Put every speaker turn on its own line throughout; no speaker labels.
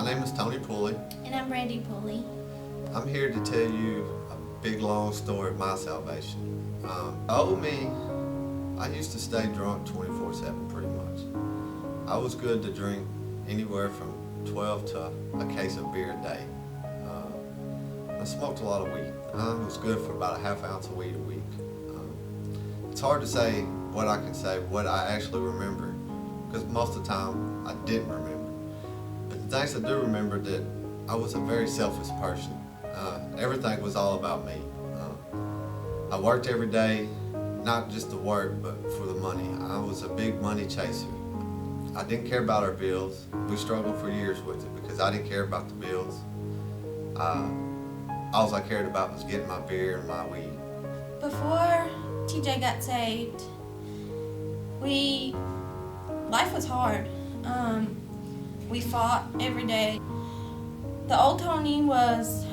name is Tony Pulley.
And I'm Brandy Pulley.
I'm here to tell you a big long story of my salvation. I used to stay drunk 24/7 pretty much. I was good to drink anywhere from 12 to a case of beer a day. I smoked a lot of weed. I was good for about a half ounce of weed a week. It's hard to say what I can say, what I actually remember, because most of the time I didn't remember. But the things I do remember, that I was a very selfish person. Everything was all about me. I worked every day, not just to work, but for the money. I was a big money chaser. I didn't care about our bills. We struggled for years with it because I didn't care about the bills. All I cared about was getting my beer and my weed.
Before TJ got saved, life was hard. We fought every day. The old Tony was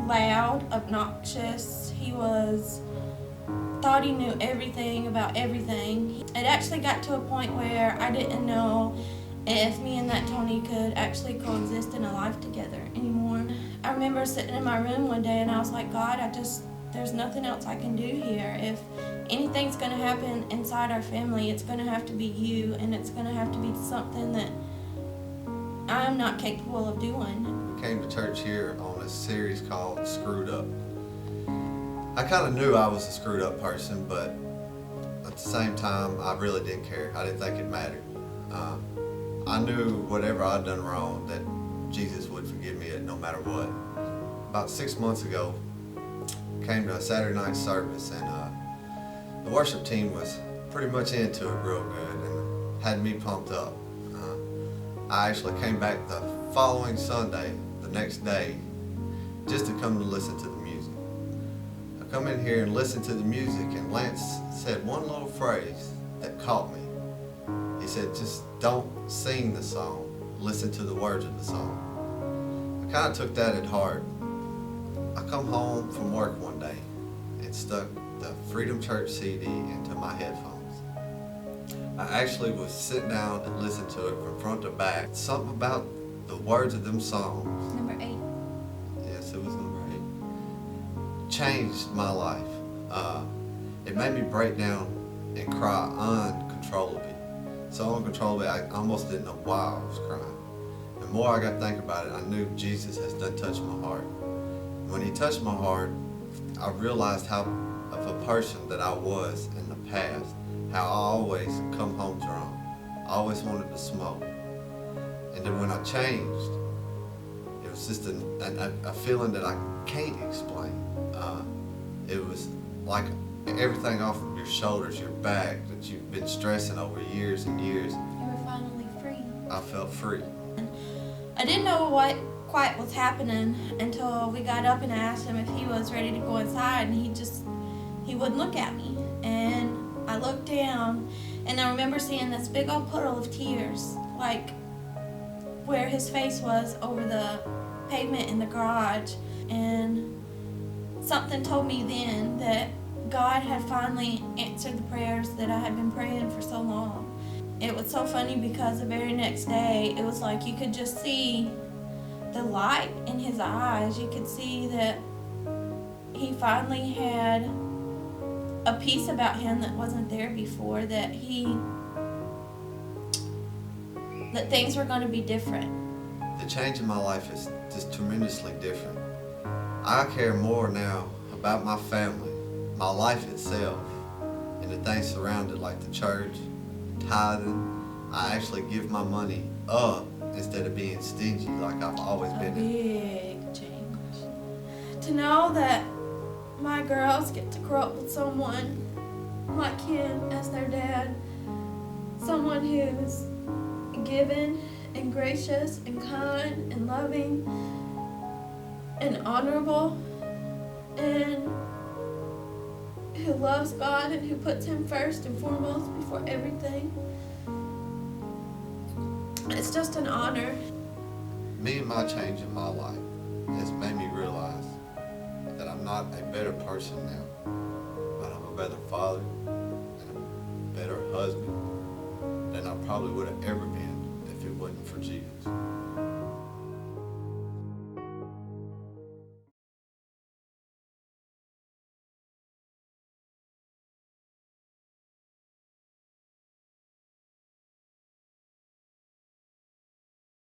loud, obnoxious. He thought he knew everything about everything. It actually got to a point where I didn't know if me and that Tony could actually coexist in a life together anymore. I remember sitting in my room one day and I was like, God, there's nothing else I can do here. If anything's going to happen inside our family, it's going to have to be you, and it's going to have to be something that I'm not capable of doing.
I came to church here on a series called Screwed Up. I kind of knew I was a screwed up person, but at the same time, I really didn't care. I didn't think it mattered. I knew whatever I'd done wrong, that Jesus would forgive me no matter what. About 6 months ago, came to a Saturday night service, and the worship team was pretty much into it real good and had me pumped up. I actually came back the following Sunday, the next day, just to come to listen to the music. I come in here and listen to the music, and Lance said one little phrase that caught me. He said, just don't sing the song, listen to the words of the song. I kind of took that at heart. I come home from work one day and stuck the Freedom Church CD into my headphones. I actually was sitting down and listened to it from front to back. Something about the words of them songs.
Number 8.
Yes, it was number 8. Changed my life. It made me break down and cry uncontrollably. So uncontrollably, I almost didn't know why I was crying. The more I got to think about it, I knew Jesus has done touched my heart. When he touched my heart, I realized how of a person that I was in the past, how I always come home drunk, I always wanted to smoke. And then when I changed, it was just a feeling that I can't explain. It was like everything off of your shoulders, your back, that you've been stressing over years and years.
You were finally free.
I felt free.
I didn't know what quite was happening until we got up and I asked him if he was ready to go inside, and he wouldn't look at me. And I looked down and I remember seeing this big old puddle of tears, like where his face was over the pavement in the garage. And something told me then that God had finally answered the prayers that I had been praying for so long. It was so funny because the very next day, it was like you could just see the light in his eyes. You could see that he finally had a peace about him that wasn't there before, that things were going to be different.
The change in my life is just tremendously different. I care more now about my family, my life itself, and the things surrounded, like the church, tithing. I actually give my money up instead of being stingy like I've always been.
A big change. To know that my girls get to grow up with someone like him as their dad, someone who's giving and gracious and kind and loving and honorable, and who loves God and who puts him first and foremost before everything. It's just an honor.
Me and my change in my life has made me realize that I'm not a better person now, but I'm a better father and a better husband than I probably would have ever been if it wasn't for Jesus.